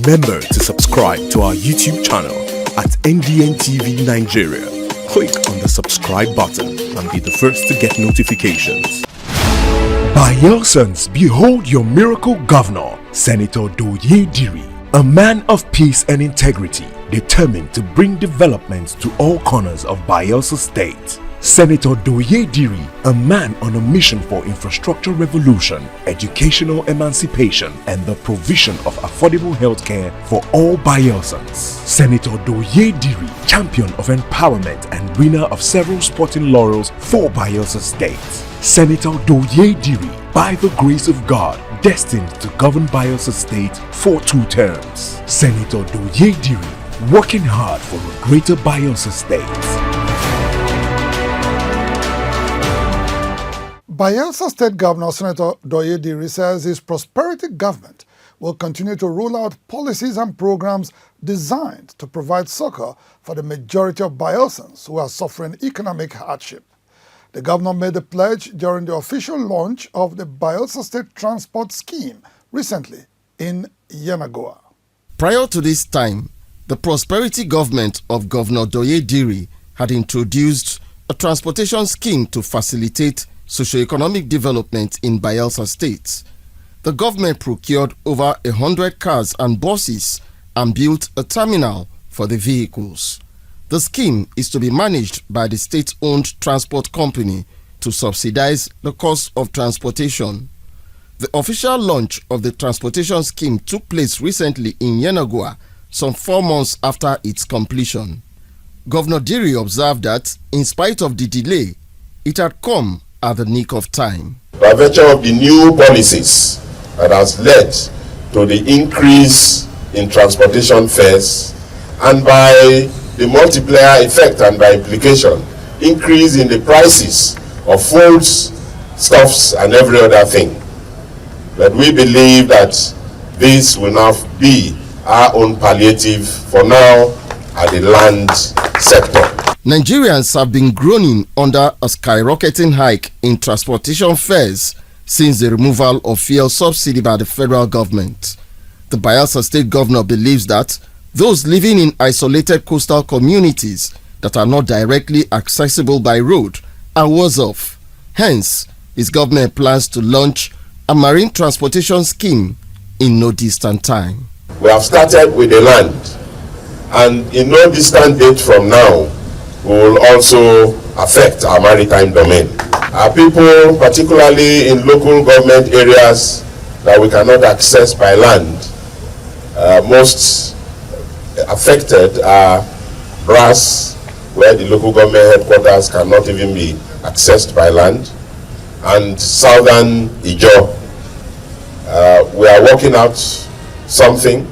Remember to subscribe to our YouTube channel at NDN TV Nigeria. Click on the subscribe button and be the first to get notifications. Bayelsans, behold your miracle governor, Senator Diri, a man of peace and integrity, determined to bring developments to all corners of Bayelsa State. Senator Diri, a man on a mission for infrastructure revolution, educational emancipation, and the provision of affordable healthcare for all Bayelsans. Senator Diri, champion of empowerment and winner of several sporting laurels for Bayelsa State. Senator Diri, by the grace of God, destined to govern Bayelsa State for 2 terms. Senator Diri, working hard for a greater Bayelsa State. Bayelsa State Governor Senator Diri says his prosperity government will continue to roll out policies and programs designed to provide succor for the majority of Bayelsans who are suffering economic hardship. The governor made the pledge during the official launch of the Bayelsa State Transport Scheme recently in Yenagoa. Prior to this time, the prosperity government of Governor Diri had introduced a transportation scheme to facilitate socio-economic development in Bayelsa State. The government procured over 100 cars and buses and built a terminal for the vehicles. The scheme is to be managed by the state-owned transport company to subsidize the cost of transportation. The official launch of the transportation scheme took place recently in Yenagoa, some 4 months after its completion. Governor Diri observed that, in spite of the delay, it had come at the nick of time. By virtue of the new policies that has led to the increase in transportation fares, and by the multiplier effect and by implication, increase in the prices of foods, stuffs, and every other thing, that we believe that this will now be our own palliative for now at the land sector. Nigerians have been groaning under a skyrocketing hike in transportation fares since the removal of fuel subsidy by the federal government. The Bayelsa State Governor believes that those living in isolated coastal communities that are not directly accessible by road are worse off. Hence, his government plans to launch a marine transportation scheme in no distant time. We have started with the land, and in no distant date from now, will also affect our maritime domain. Our people, particularly in local government areas that we cannot access by land, most affected are Brass, where the local government headquarters cannot even be accessed by land, and southern Ijo. We are working out something.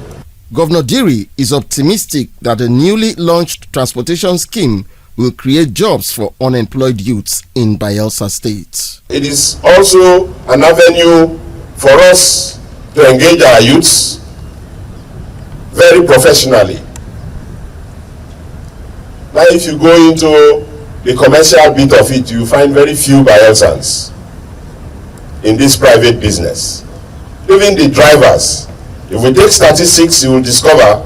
Governor Diri is optimistic that the newly launched transportation scheme will create jobs for unemployed youths in Bayelsa State. It is also an avenue for us to engage our youths very professionally. Now, if you go into the commercial bit of it, you find very few Bayelsans in this private business. Even the drivers, if we take statistics, you will discover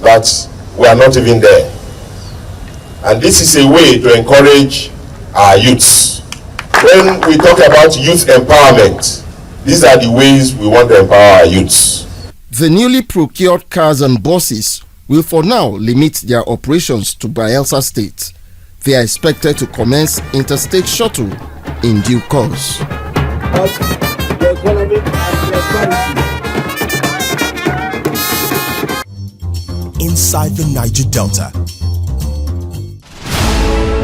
that we are not even there. And this is a way to encourage our youths. When we talk about youth empowerment, these are the ways we want to empower our youths. The newly procured cars and buses will for now limit their operations to Bayelsa State. They are expected to commence interstate shuttle in due course. Inside the Niger Delta.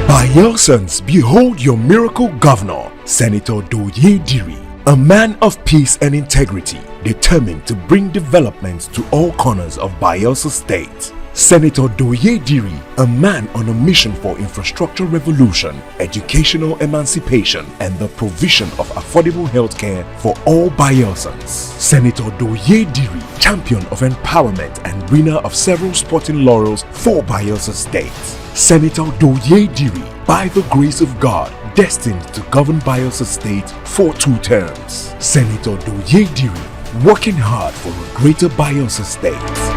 Bayelsans, behold your miracle governor, Senator Diri, a man of peace and integrity, determined to bring developments to all corners of Bayelsa State. Senator Diri, a man on a mission for infrastructure revolution, educational emancipation, and the provision of affordable healthcare for all Bayelsans. Senator Diri, champion of empowerment and winner of several sporting laurels for Bayelsa State. Senator Diri, by the grace of God, destined to govern Bayelsa State for 2 terms. Senator Diri, working hard for a greater Bayelsa State.